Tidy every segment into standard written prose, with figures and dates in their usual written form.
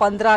15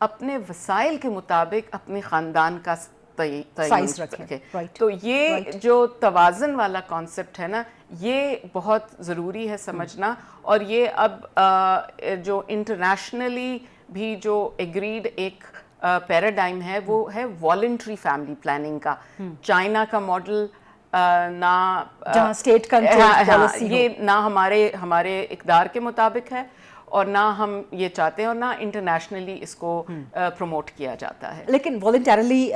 اپنے وسائل کے مطابق اپنے خاندان کا Size رکھیں. Right. تو یہ جو توازن والا کانسیپٹ ہے نا, یہ بہت ضروری ہے سمجھنا. اور یہ اب جو انٹرنیشنلی بھی جو ایگریڈ ایک پیراڈائم ہے وہ ہے والنٹری فیملی پلاننگ کا. چائنا کا ماڈل نہ اسٹیٹ کنٹرول پالیسی یہ نہ ہمارے اقدار کے مطابق ہے, اور نہ ہم یہ چاہتے ہیں, اور نہ انٹرنیشنلی اس کو پروموٹ کیا جاتا ہے. لیکن والنٹری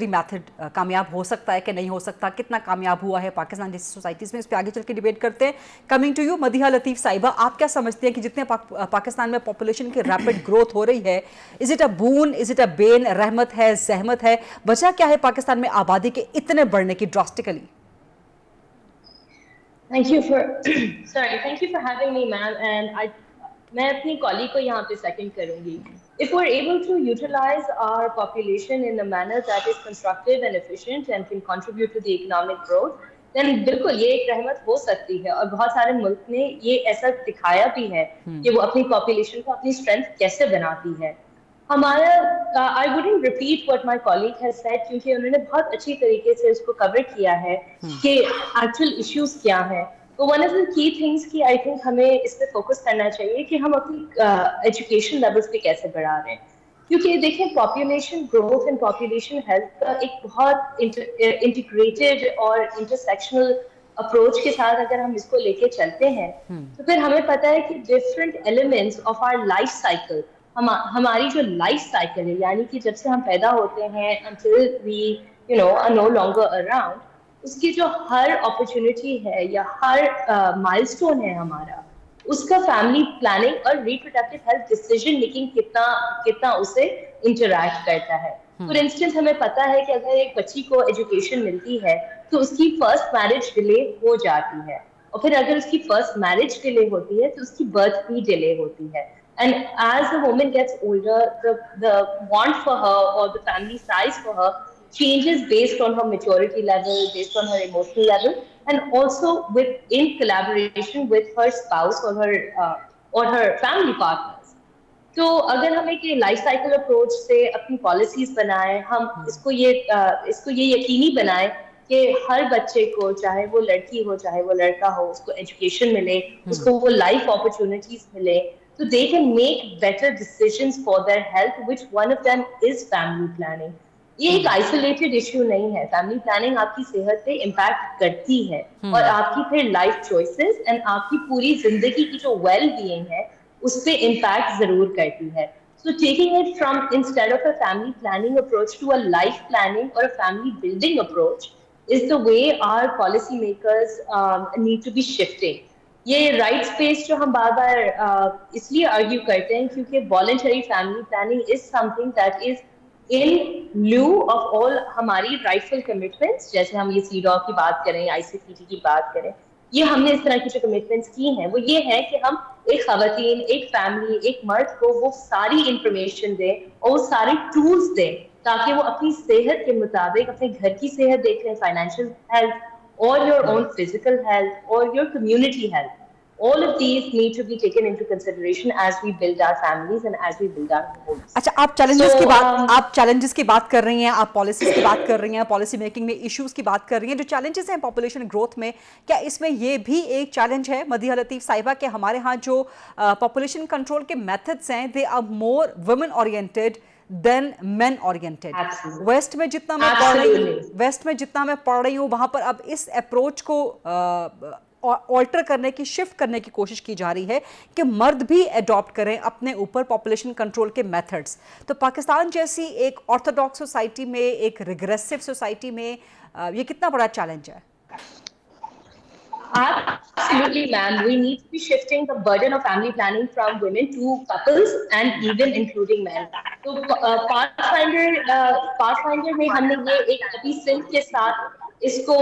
میتھڈ کامیاب ہو سکتا ہے کہ نہیں ہو سکتا, کتنا کامیاب ہوا ہے پاکستان جیسی سوسائٹیز میں, اس پہ آگے چل کے ڈیبیٹ کرتے ہیں. کمنگ ٹو یو مدیحہ لطیف صاحبہ, آپ کیا سمجھتے ہیں کہ جتنے پاکستان میں پاپولیشن کی ریپڈ گروتھ ہو رہی ہے, is it a boon, is it a bane, رحمت ہے, زحمت ہے, وجہ کیا ہے پاکستان میں آبادی کے اتنے بڑھنے کی drastically? Thank you for having me, ma'am. And میں اپنی کالی کو یہاں پہ سیکنڈ کروں گی. If we're able to utilize our population in a manner that is constructive and efficient and can contribute to the economic growth, then بالکل یہ ایک رحمت ہو سکتی ہے. اور بہت سارے ملک نے یہ ایسا دکھایا بھی ہے کہ وہ اپنی پاپولیشن کو اپنی اسٹرینتھ کیسے بناتی ہے. ہمارا I wouldn't repeat what my colleague has said, کیونکہ انہوں نے بہت اچھی طریقے سے اس کو کور کیا ہے کہ ایکچوئل ایشوز کیا ہیں. تو ون آف دا کی تھنگس کی آئی تھنک ہمیں اس پہ فوکس کرنا چاہیے کہ ہم اپنی ایجوکیشن لیولس پہ کیسے بڑھا رہے ہیں. کیونکہ دیکھیں population growth and population health کا ایک بہت انٹیگریٹڈ اور انٹرسیکشنل اپروچ کے ساتھ اگر ہم اس کو لے کے چلتے ہیں تو پھر ہمیں پتہ ہے کہ different elements of our life cycle, ہماری جو لائف سائیکل ہے, یعنی کہ جب سے ہم پیدا ہوتے ہیں until we are no longer around, اس کی جو ہر اپرچونٹی ہے یا ہر مائلسٹون ہے ہمارا, اس کا فیملی پلاننگ اور ریپروڈکٹیو ہیلتھ ڈیسیژن میکنگ کتنا اسے انٹریکٹ کرتا ہے. فار انسٹنس ہمیں پتہ ہے کہ اگر ایک بچی کو ایجوکیشن ملتی ہے تو اس کی فرسٹ میرج ڈیلے ہو جاتی ہے, اور پھر اگر اس کی فرسٹ میرج ڈیلے ہوتی ہے تو اس کی برتھ بھی ڈیلے ہوتی ہے. And as the woman gets older, the want for her or the family size for her changes based on her maturity level, based on her emotional level, and also in collaboration with her spouse or her family partners. تو اگر ہم ایک life cycle approach سے اپنی policies بنائیں, ہم اس کو یہ یقینی بنائیں کہ ہر بچے کو, چاہے وہ لڑکی ہو چاہے وہ لڑکا ہو, اس کو ایجوکیشن ملے, اس کو وہ لائف اپرچونٹیز ملے, so they can make better decisions for their health, which one of them is family planning. یہ ایک isolated issue نہیں ہے. family planning آپ کی صحت پہ امپیکٹ کرتی ہے اور آپ کی پھر لائف چوائسز اینڈ آپ کی پوری زندگی کی جو ویل بینگ ہے اس پہ امپیکٹ ضرور کرتی ہے. So taking it from instead of a family planning approach to a life planning or a family building approach is the way our policy makers need to be shifting. یہ right space جو ہم بار بار اس لیے argue کرتے ہیں کیونکہ voluntary family planning is something that is in lieu of all ہماری rightful commitments. جیسے ہم یہ سی ڈاگ کی بات کریں, آئی سی پی ٹی کی بات کریں, یہ ہم نے اس طرح کی جو کمٹمنٹس کی ہیں وہ یہ ہے کہ ہم ایک خواتین, ایک فیملی, ایک مرد کو وہ ساری انفارمیشن دیں اور وہ سارے ٹولس دیں تاکہ وہ اپنی صحت کے مطابق اپنے گھر کی صحت دیکھ لیں, financial health or your own physical health or your community health. All of these need to be taken into consideration as we build our families and as we build our homes. اچھا, آپ challenges کی بات کر رہی ہیں, آپ policies کی بات کر رہی ہیں, پالیسی میکنگ میں ایشوز کی بات کر رہی ہیں. جو چیلنجز ہیں پاپولیشن گروتھ میں, کیا اس میں یہ بھی ایک چیلنج ہے مدیحہ لطیف صاحبہ کہ ہمارے ہاں جو پاپولیشن کنٹرول کے میتھڈس ہیں they are more women oriented than men oriented. West میں جتنا میں پڑھ رہی ہوں وہاں پر اب اس اپروچ کو آلٹر کرنے کی, شفٹ کرنے کی کوشش کی جا رہی ہے کہ مرد بھی اڈاپٹ کریں اپنے اوپر پاپولیشن کنٹرول کے میتھڈس. تو پاکستان جیسی ایک آرتھوڈاکس سوسائٹی میں, ایک ریگریسو سوسائٹی میں یہ کتنا بڑا چیلنج ہے؟ Absolutely, ma'am. We need to be shifting the burden of family planning from women to couples and even including men. So Pathfinder میں ہم نے یہ ایک ابھی سندھ کے ساتھ اس کو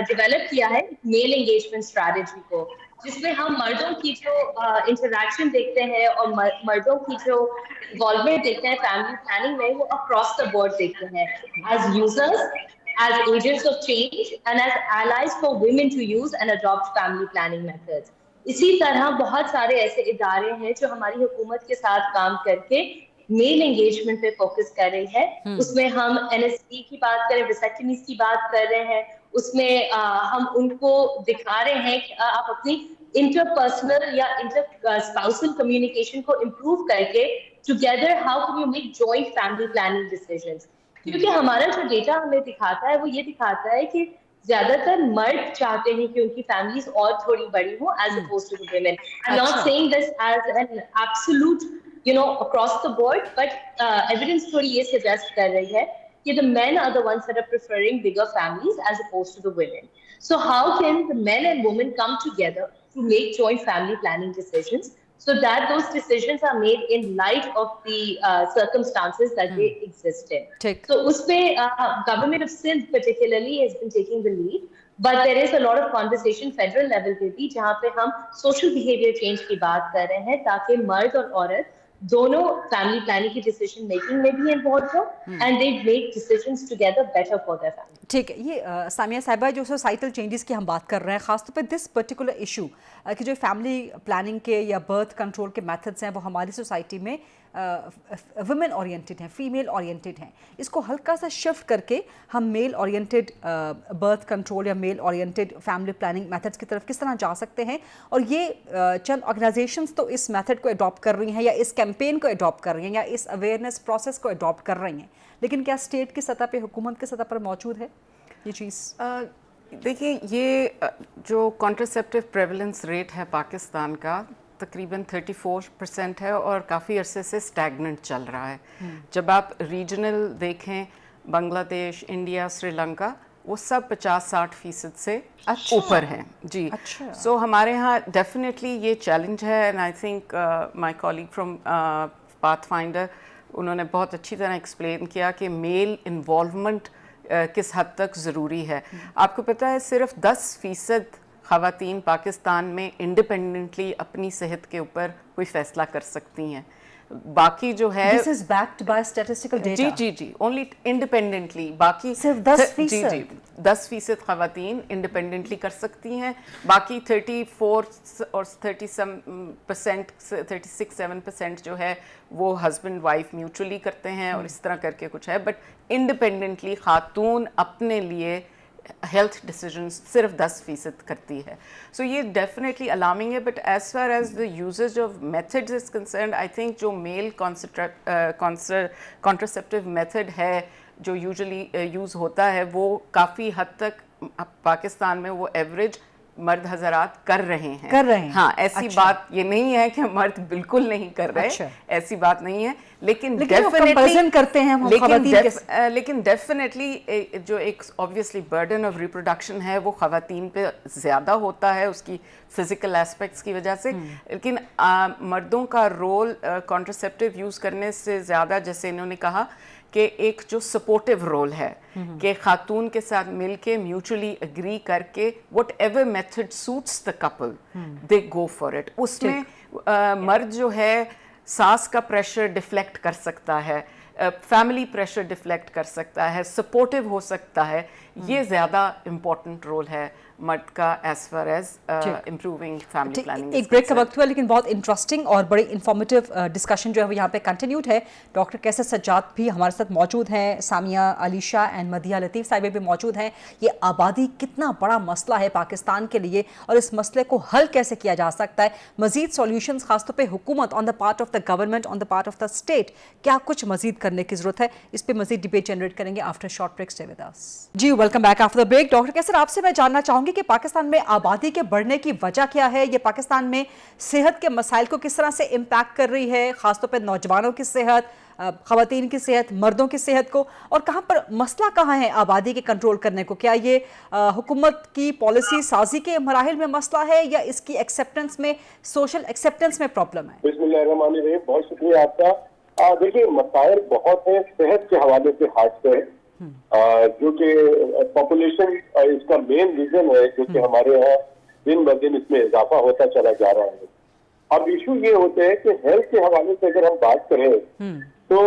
ڈیولپ کیا ہے, میل انگیجمنٹ اسٹریٹجی کو, جس میں ہم مردوں کی جو انٹریکشن دیکھتے ہیں اور مردوں کی جو انوالومنٹ دیکھتے ہیں فیملی پلاننگ میں, وہ اکراس دا بورڈ دیکھتے ہیں as users, as agents of change and as allies for women to use and adopt family planning methods. اسی طرح بہت سارے ایسے ادارے ہیں جو ہماری حکومت کے ساتھ کام کر کے میل انگیجمنٹ پہ فوکس کر رہی ہے. اس میں ہم NSP کی بات کریں, ویسیکٹمیز کی بات کر رہے ہیں, اس میں ہم ان کو دکھا رہے ہیں کہ آپ اپنی انٹرپرسنل یا انٹر اسپاؤسل کمیونیکیشن کو امپروو کر کے together how can you make joint family planning decisions. کیونکہ ہمارا جو ڈیٹا ہمیں دکھاتا ہے وہ یہ دکھاتا ہے کہ زیادہ تر مرد چاہتے ہیں کہ ان کی فیملیز اور تھوڑی بڑی ہوں as opposed to women. I am not saying this as an absolute across the board, but evidence تھوڑی یہ suggest کر رہی ہے کہ the men are the ones that are preferring bigger families as opposed to the women. So how can the men and women come together to make joint family planning decisions so that those decisions are made in light of the circumstances that they exist in? So us pe government of Sindh particularly has been taking the lead, but there is a lot of conversation federal level pe bhi jahan pe hum social behavior change ki baat kar rahe hain taaki mard aur aurat دونوں family planning کی decision making میں بھی involve ہو and they make decisions together better for their family. ٹھیک ہے. یہ سامیہ صاحبہ جو سوسائٹل چینجز کی ہم بات کر رہے ہیں, خاص طور پہ دس پرٹیکولر ایشو کہ جو فیملی پلاننگ کے یا برتھ کنٹرول کے میتھڈس ہیں وہ ہماری سوسائٹی میں ویمن اورینٹیڈ ہیں, فیمیل اورینٹیڈ ہیں. اس کو ہلکا سا شفٹ کر کے ہم میل اورینٹیڈ برتھ کنٹرول یا میل اورینٹیڈ فیملی پلاننگ میتھڈس کی طرف کس طرح جا سکتے ہیں. اور یہ چند آرگنائزیشنز تو اس میتھڈ کو اڈاپٹ کر رہی ہیں یا اس کیمپین کو اڈاپٹ کر رہی ہیں یا اس اویئرنیس پروسیس کو اڈاپٹ کر رہی ہیں, لیکن کیا اسٹیٹ کی سطح پہ, حکومت کی سطح پر موجود ہے یہ چیز؟ دیکھیے, یہ جو کانٹرسیپٹیو پریولنس ریٹ ہے پاکستان کا تقریباً 34% ہے اور کافی عرصے سے اسٹیگننٹ چل رہا ہے. جب آپ ریجنل دیکھیں, بنگلہ دیش, انڈیا, سری لنکا, وہ سب 50-60% سے اوپر ہیں. جی, سو ہمارے ہاں ڈیفینیٹلی یہ چیلنج ہے. And I think my colleague from path finder, انہوں نے بہت اچھی طرح ایکسپلین کیا کہ میل انوالومنٹ کس حد تک ضروری ہے. آپ کو پتہ ہے صرف 10% خواتین پاکستان میں انڈیپینڈنٹلی اپنی صحت کے اوپر کوئی فیصلہ کر سکتی ہیں. باقی جو ہے This is backed by statistical data. جی اونلی انڈیپینڈنٹلی. باقی صرف 10%. جی 10% خواتین انڈیپینڈنٹلی کر سکتی ہیں. باقی 34 اور 36-7% جو ہے وہ ہسبینڈ وائف میوچولی کرتے ہیں اور اس طرح کر کے کچھ ہے. بٹ انڈیپینڈنٹلی خاتون اپنے لیے ہیلتھ ڈیسیجنز صرف 10% کرتی ہے. سو یہ ڈیفینیٹلی الارمنگ ہے. But as far as the usage of methods is concerned, I think جو میل کانٹرسیپٹیو میتھڈ ہے جو یوزلی یوز ہوتا ہے وہ کافی حد تک پاکستان میں وہ ایوریج مرد حضرات کر رہے ہیں. ہاں, ایسی بات یہ نہیں ہے کہ مرد بالکل نہیں کر رہے, ایسی بات نہیں ہے. لیکن ڈیفینیٹلی جو ایک آبویسلی برڈن آف ریپروڈکشن ہے وہ خواتین پہ زیادہ ہوتا ہے اس کی فزیکل ایسپیکٹس کی وجہ سے. لیکن مردوں کا رول کانٹرسیپٹیو یوز کرنے سے زیادہ, جیسے انہوں نے کہا, کہ ایک جو سپورٹیو رول ہے کہ خاتون کے ساتھ مل کے میوچولی اگری کر کے whatever method suits the couple they go for it. اس میں مرد جو ہے ساس کا پریشر ڈیفلیکٹ کر سکتا ہے, فیملی پریشر ڈیفلیکٹ کر سکتا ہے, سپورٹیو ہو سکتا ہے. یہ زیادہ امپورٹنٹ رول ہے مرد کا as far as improving family planning. ایک بریک کا وقت ہوا, لیکن بہت انٹرسٹنگ اور بڑی انفارمیٹیو ڈسکشن جو ہے وہ یہاں پہ کنٹینیوڈ ہے. ڈاکٹر کیسر سجاد بھی ہمارے ساتھ موجود ہیں, سامیہ علیشہ اینڈ مدیہ لطیف صاحبہ بھی موجود ہیں. یہ آبادی کتنا بڑا مسئلہ ہے پاکستان کے لیے اور اس مسئلے کو حل کیسے کیا جا سکتا ہے, مزید سولوشنز خاص طور پہ حکومت on the part of the government, on the part of the state, کیا کچھ مزید کرنے کی ضرورت ہے, اس پہ مزید ڈبیٹ جنریٹ کریں گے after short break. Stay with us. جی welcome back after the break. Doctor Qaiser, آپ سے میں جاننا چاہوں گی کہ پاکستان میں آبادی کے بڑھنے کی وجہ کیا ہے, یہ پاکستان میں صحت کے مسائل کو کس طرح سے امپیکٹ کر رہی ہے, خاص طور پہ نوجوانوں کی صحت, خواتین کی صحت, مردوں کی صحت کو, اور کہاں پر مسئلہ کہاں ہے آبادی کے کنٹرول کرنے کو؟ کیا یہ حکومت کی پالیسی سازی کے مراحل میں مسئلہ ہے یا اس کی ایکسیپٹنس میں, سوشل ایکسیپٹنس میں پرابلم ہے؟ بسم اللہ الرحمن الرحیم, بہت شکریہ آپ کا. دیکھیے مسائل بہت ہیں صحت کے حوالے سے, خاص سے جو کہ پاپولیشن اس کا مین ریزن ہے, جو کہ ہمارے یہاں دن بہ دن اس میں اضافہ ہوتا چلا جا رہا ہے. اب ایشو یہ ہوتے ہیں کہ ہیلتھ کے حوالے سے اگر ہم بات کریں تو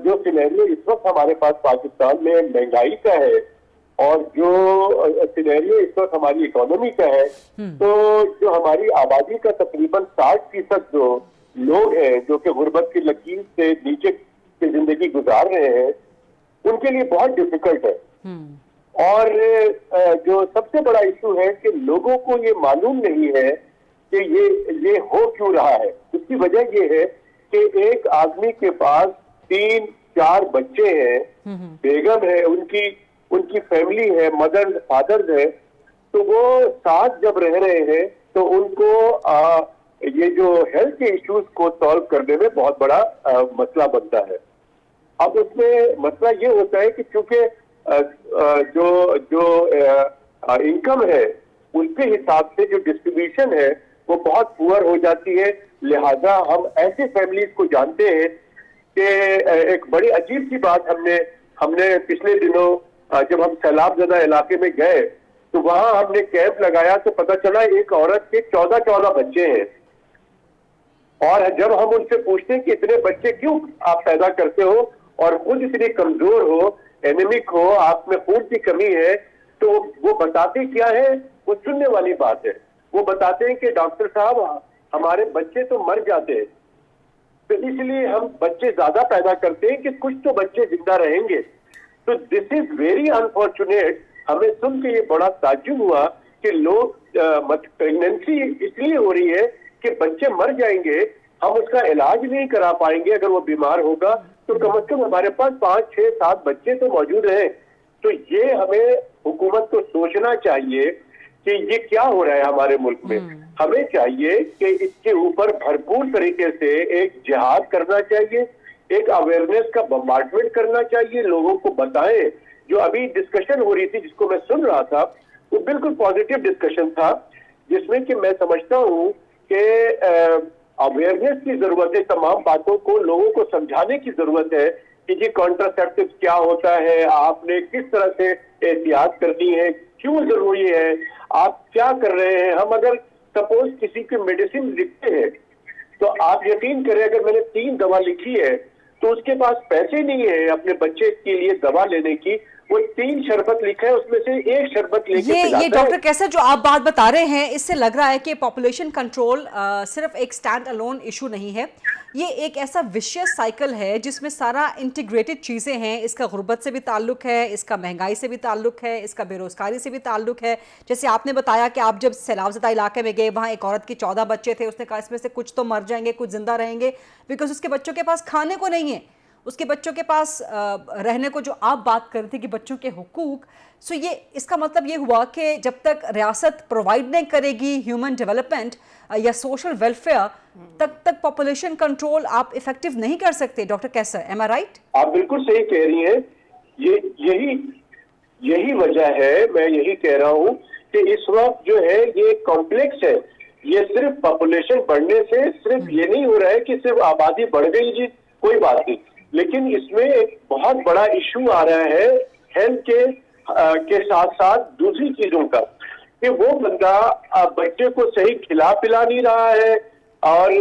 جو سینیریو اس وقت ہمارے پاس پاکستان میں مہنگائی کا ہے, اور جو سینیریو اس وقت ہماری اکانومی کا ہے تو جو ہماری آبادی کا تقریباً 60% جو لوگ ہیں جو کہ غربت کی لکیر سے نیچے کی زندگی گزار رہے ہیں ان کے لیے بہت ڈیفیکلٹ ہے. اور جو سب سے بڑا ایشو ہے کہ لوگوں کو یہ معلوم نہیں ہے کہ یہ ہو کیوں رہا ہے. اس کی وجہ یہ ہے کہ ایک آدمی کے پاس 3-4 بچے ہیں, بیگم ہے, ان کی فیملی ہے, مدر فادر ہے, تو وہ ساتھ جب رہ رہے ہیں تو ان کو یہ جو ہیلتھ کے ایشوز کو سالو کرنے میں بہت بڑا مسئلہ بنتا ہے. اب اس میں مسئلہ یہ ہوتا ہے کہ چونکہ جو انکم ہے اس کے حساب سے جو ڈسٹریبیوشن ہے وہ بہت پور ہو جاتی ہے. لہذا ہم ایسے فیملیز کو جانتے ہیں کہ ایک بڑی عجیب سی بات ہم نے پچھلے دنوں جب ہم سیلاب زدہ علاقے میں گئے تو وہاں ہم نے کیمپ لگایا تو پتہ چلا ایک عورت کے 14 بچے ہیں. اور جب ہم ان سے پوچھتے ہیں کہ اتنے بچے کیوں آپ پیدا کرتے ہو اور خود اتنی کمزور ہو, اینیمک ہو, آپ میں خون کی کمی ہے, تو وہ بتاتے کیا ہے, وہ سننے والی بات ہے. وہ بتاتے ہیں کہ ڈاکٹر صاحب ہمارے بچے تو مر جاتے ہیں, تو اس لیے ہم بچے زیادہ پیدا کرتے ہیں کہ کچھ تو بچے زندہ رہیں گے. تو دس از ویری انفارچونیٹ. ہمیں سن کے یہ بڑا تعجب ہوا کہ لوگ پریگنینسی اس لیے ہو رہی ہے کہ بچے مر جائیں گے, ہم اس کا علاج نہیں کرا پائیں گے. اگر وہ بیمار ہوگا تو کم از کم ہمارے پاس 5-6-7 بچے تو موجود ہیں. تو یہ ہمیں حکومت کو سوچنا چاہیے کہ یہ کیا ہو رہا ہے ہمارے ملک میں. ہمیں چاہیے کہ اس کے اوپر بھرپور طریقے سے ایک جہاد کرنا چاہیے, ایک اویئرنیس کا بمبارڈمنٹ کرنا چاہیے, لوگوں کو بتائیں. جو ابھی ڈسکشن ہو رہی تھی جس کو میں سن رہا تھا وہ بالکل پازیٹیو ڈسکشن تھا, جس میں کہ میں سمجھتا ہوں کہ اویئرنیس کی ضرورت ہے. تمام باتوں کو لوگوں کو سمجھانے کی ضرورت ہے کہ یہ کانٹراسیپٹیو کیا ہوتا ہے, آپ نے کس طرح سے احتیاط کرنی ہے, کیوں ضروری ہے, آپ کیا کر رہے ہیں. ہم اگر سپوز کسی کی میڈیسن لکھتے ہیں تو آپ یقین کریں اگر میں نے 3 دوا لکھی ہے تو اس کے پاس پیسے نہیں ہے اپنے بچے کے لیے دوا لینے کی, وہ 3 شربت لکھا ہے اس میں سے 1 شربت لے کے پلاتا ہے. یہ ڈاکٹر کیسر جو آپ بات بتا رہے ہیں اس سے لگ رہا ہے کہ پاپولیشن کنٹرول صرف ایک سٹینڈ الون ایشو نہیں ہے, یہ ایک ایسا وشیس سائیکل ہے جس میں سارا انٹیگریٹڈ چیزیں ہیں. اس کا غربت سے بھی تعلق ہے, اس کا مہنگائی سے بھی تعلق ہے, اس کا بے روزگاری سے بھی تعلق ہے. جیسے آپ نے بتایا کہ آپ جب سیلاب زدہ علاقے میں گئے وہاں ایک عورت کی 14 بچے تھے, اس نے کہا اس میں سے کچھ تو مر جائیں گے کچھ زندہ رہیں گے, بیکاز اس کے بچوں کے پاس کھانے کو نہیں ہے, اس کے بچوں کے پاس رہنے کو. جو آپ بات کر رہی تھی کہ بچوں کے حقوق, سو یہ اس کا مطلب یہ ہوا کہ جب تک ریاست پرووائڈ نہیں کرے گی ہیومن ڈیولپمنٹ یا سوشل ویلفیئر تک پاپولیشن کنٹرول آپ ایفیکٹو نہیں کر سکتے. ڈاکٹر کیسر, ایم آئی رائٹ؟ آپ بالکل صحیح کہہ رہی ہیں. یہی وجہ ہے, میں یہی کہہ رہا ہوں کہ اس وقت جو ہے یہ کمپلیکس ہے. یہ صرف پاپولیشن بڑھنے سے صرف یہ نہیں ہو رہا ہے کہ صرف آبادی بڑھ گئی جی کوئی بات نہیں, لیکن اس میں ایک بہت بڑا ایشو آ رہا ہے ہیلتھ کے ساتھ ساتھ دوسری چیزوں کا, کہ وہ بندہ بچے کو صحیح کھلا پلا نہیں رہا ہے اور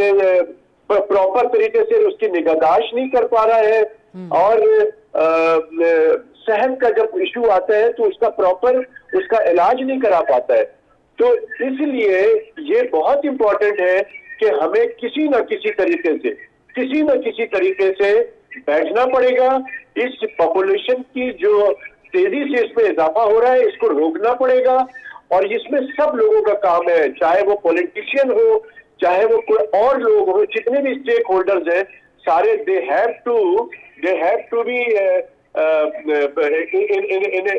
پراپر طریقے سے اس کی نگہداشت نہیں کر پا رہا ہے, اور صحت کا جب ایشو آتا ہے تو اس کا پراپر اس کا علاج نہیں کرا پاتا ہے. تو اس لیے یہ بہت امپورٹنٹ ہے کہ ہمیں کسی نہ کسی طریقے سے بیٹھنا پڑے گا. اس پاپولیشن کی جو تیزی سے اس میں اضافہ ہو رہا ہے اس کو روکنا پڑے گا, اور اس میں سب لوگوں کا کام ہے, چاہے وہ پولیٹیشین ہو چاہے وہ کوئی اور لوگ ہو, جتنے بھی اسٹیک ہولڈرز ہیں سارے they have to be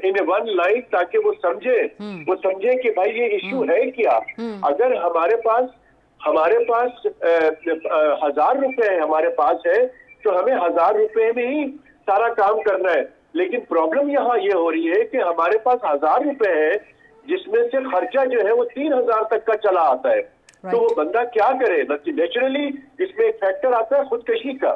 in a one line, تاکہ وہ سمجھیں کہ بھائی یہ ایشو ہے کیا. اگر ہمارے پاس 1000 روپے ہمارے پاس ہے تو ہمیں 1000 روپے میں ہی سارا کام کرنا ہے, لیکن پرابلم یہاں یہ ہو رہی ہے کہ ہمارے پاس 1000 روپے ہے جس میں سے خرچہ جو ہے وہ 3000 تک کا چلا آتا ہے. تو وہ بندہ کیا کرے. نیچرلی اس میں ایک فیکٹر آتا ہے خودکشی کا,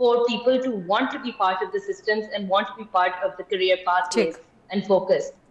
for people to want to be part of the systems and want to be part of the career pathways and focus.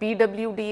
PWD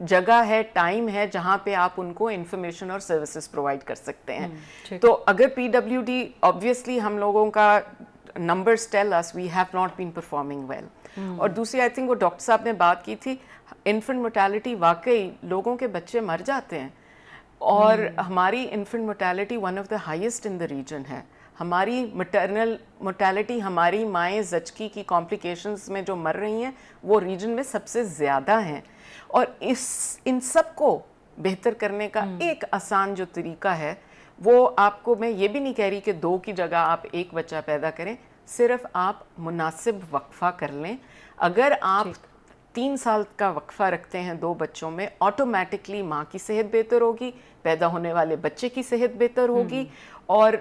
جگہ ہے, ٹائم ہے جہاں پہ آپ ان کو انفارمیشن اور سروسز پرووائڈ کر سکتے ہیں. تو اگر PWD obviously ہم لوگوں کا numbers tell us we have not been performing well. اور دوسری آئی تھنک وہ ڈاکٹر صاحب نے بات کی تھی, انفنٹ موٹیلٹی, واقعی لوگوں کے بچے مر جاتے ہیں, اور ہماری infant motility one of the highest in the region ہے. ہماری مٹرنل موٹیلٹی, ہماری مائیں زچگی کی کمپلیکیشنز میں جو مر رہی ہیں وہ ریجن میں سب سے زیادہ ہیں. اور ان سب کو بہتر کرنے کا ایک آسان جو طریقہ ہے وہ آپ کو, میں یہ بھی نہیں کہہ رہی کہ 2 کی جگہ آپ 1 بچہ پیدا کریں, صرف آپ مناسب وقفہ کر لیں. اگر آپ 3 سال کا وقفہ رکھتے ہیں 2 بچوں میں, آٹومیٹکلی ماں کی صحت بہتر ہوگی, پیدا ہونے والے بچے کی صحت بہتر ہوگی, اور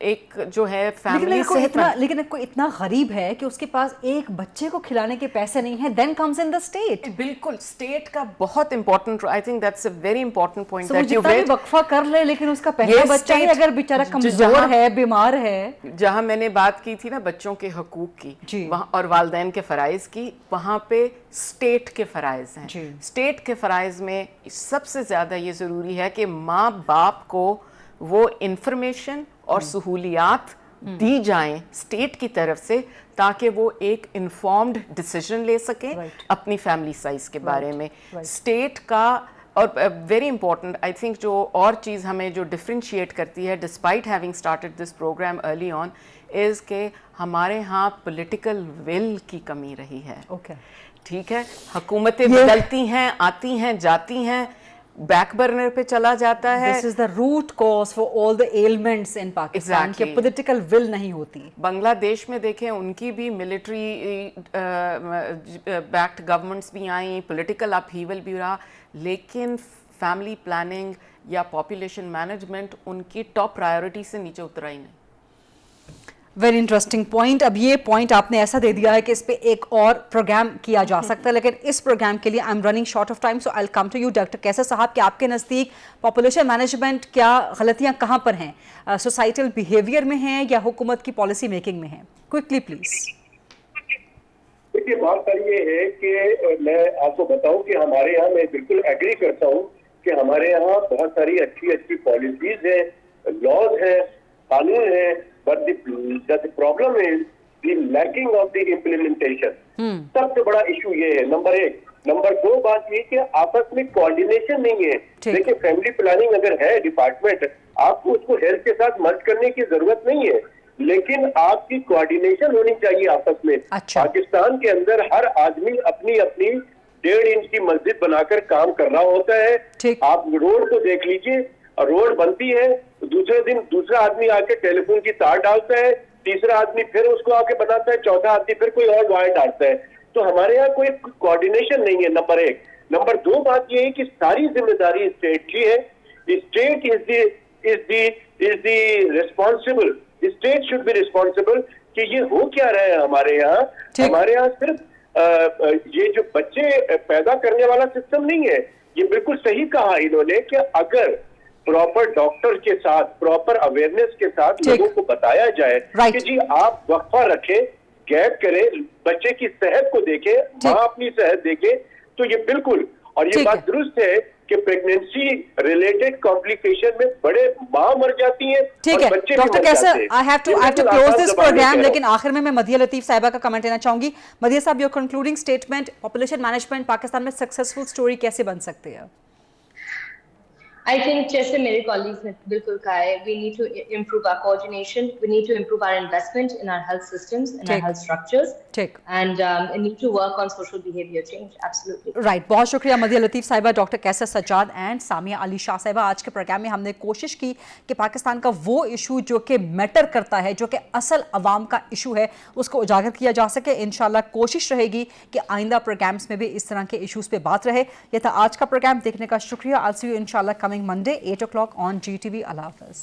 ایک جو ہے فیملی صحت. لیکن کوئی اتنا غریب ہے کہ اس کے پاس ایک بچے کو کھلانے کے پیسے نہیں ہیں, then comes in the state. بالکل, اسٹیٹ کا بہت important, I think that's a very important point. وہ جتنا بھی وقفہ کر لے لیکن اس کا پہلا بچہ ہی اگر بیچارہ کمزور ہے, بیمار ہے. جہاں میں نے بات کی تھی نا بچوں کے حقوق کی اور والدین کے فرائض کی, وہاں پہ اسٹیٹ کے فرائض ہیں. اسٹیٹ کے فرائض میں سب سے زیادہ یہ ضروری ہے کہ ماں باپ کو وہ انفارمیشن اور سہولیات دی جائیں اسٹیٹ کی طرف سے, تاکہ وہ ایک انفارمڈ ڈیسیژن لے سکیں اپنی فیملی سائز کے بارے میں. اسٹیٹ کا, اور ویری امپورٹنٹ آئی تھنک جو اور چیز ہمیں جو ڈفرینشیٹ کرتی ہے despite having started this program early on, is کہ ہمارے ہاں پولیٹیکل ول کی کمی رہی ہے. ٹھیک ہے, حکومتیں بدلتی ہیں, آتی ہیں, جاتی ہیں, بیک برنر پہ چلا جاتا ہے. This is the root cause for all the ailments in Pakistan, کہ political will نہیں ہوتی. بنگلہ دیش میں دیکھیں, ان کی بھی ملٹری بیکڈ گورنمنٹس بھی آئیں, پولیٹیکل اپہیول بھی رہا, لیکن فیملی پلاننگ یا پاپولیشن مینجمنٹ ان کی ٹاپ پرائیورٹی سے نیچے اترا ہی نہیں. Very interesting point. اب یہ پوائنٹ آپ نے ایسا دے دیا ہے کہ اس پہ ایک اور پروگرام کیا جا سکتا ہے, لیکن اس پروگرام کے لیے I am running short of time, so I will come to you doctor Qaiser صاحب, کہ آپ کے نزدیک پاپولیشن مینجمنٹ کیا غلطیاں کہاں پر ہیں, سوسائٹل بیہیویئر میں ہیں یا حکومت کی پالیسی میکنگ میں ہیں؟ Quickly please. دیکھیے بات سر یہ ہے کہ میں آپ کو بتاؤں کہ ہمارے یہاں, میں بالکل ایگری کرتا ہوں کہ ہمارے یہاں بہت ساری اچھی پالیسیز ہیں, لاز ہیں, قانون ہیں, but the problem is the lacking of the implementation. سب سے بڑا ایشو یہ ہے, نمبر 1. نمبر 2 بات یہ کہ آپس میں کوارڈینیشن نہیں ہے. دیکھیں فیملی پلاننگ اگر ہے ڈپارٹمنٹ, آپ کو اس کو ہیلتھ کے ساتھ مرج کرنے کی ضرورت نہیں ہے, لیکن آپ کی کوارڈینیشن ہونی چاہیے آپس میں. پاکستان کے اندر ہر آدمی اپنی 1.5 انچ کی مسجد بنا کر کام کر رہا ہوتا ہے. آپ روڈ کو دیکھ لیجئے, روڈ بنتی ہے, دوسرے دن دوسرا آدمی آ کے ٹیلی فون کی تار ڈالتا ہے, تیسرا آدمی پھر اس کو آ کے بناتا ہے, چوتھا آدمی پھر کوئی اور وائر ڈالتا ہے. تو ہمارے یہاں کوئی کوارڈینیشن نہیں ہے, نمبر 1. نمبر 2 بات یہ ہے کہ ساری ذمہ داری اسٹیٹ کی ہے. State is the responsible, state should be responsible کہ یہ ہو کیا رہے ہیں ہمارے یہاں. ہمارے یہاں صرف یہ جو بچے پیدا کرنے والا سسٹم نہیں ہے. یہ بالکل صحیح کہا انہوں نے کہ اگر پراپر ڈاکٹر کے ساتھ, پراپر اویئرنیس کے ساتھ لوگوں کو بتایا جائے کہ جی آپ وقفہ رکھیں, گیپ کریں, بچے کی صحت کو دیکھیں, ماں اپنی صحت دیکھیں, تو یہ بالکل, اور یہ بات درست ہے کہ پریگنینسی ریلیٹڈ کمپلیکیشن میں بڑے ماں مر جاتی ہیں. ٹھیک ہے ڈاکٹر کیسر, I have to close this program, لیکن آخر میں مدیہ لطیف صاحبہ کا کمنٹ لینا چاہوں گی. مدیہ صاحب, your concluding statement, population management Pakistan میں سکسیسفل سٹوری کیسے بن سکتے ہیں؟ I think جیسے میرے colleagues نے بالکل کہا ہے, we need to improve our coordination, we need to improve our investment in our health systems and our health structures, and need to work on social behavior change. Absolutely. Right. بہت شکریہ مدیہ لطیف صاحبہ, doctor کیسر Sajjad and Samiya Ali Shah صاحبہ. آج کے programme میں ہم نے کوشش کی کہ پاکستان کا وہ ایشو جو کہ میٹر کرتا ہے, جو کہ اصل عوام کا ایشو ہے, اس کو اجاگر کیا جا سکے. انشاءاللہ کوشش رہے گی کہ آئندہ پروگرامز میں بھی اس طرح کے ایشوز پہ بات رہے. یہ تھا آج کا پروگرام, دیکھنے کا شکریہ. I'll see you inshallah coming Monday 8 o'clock on GTV. Allah Hafiz.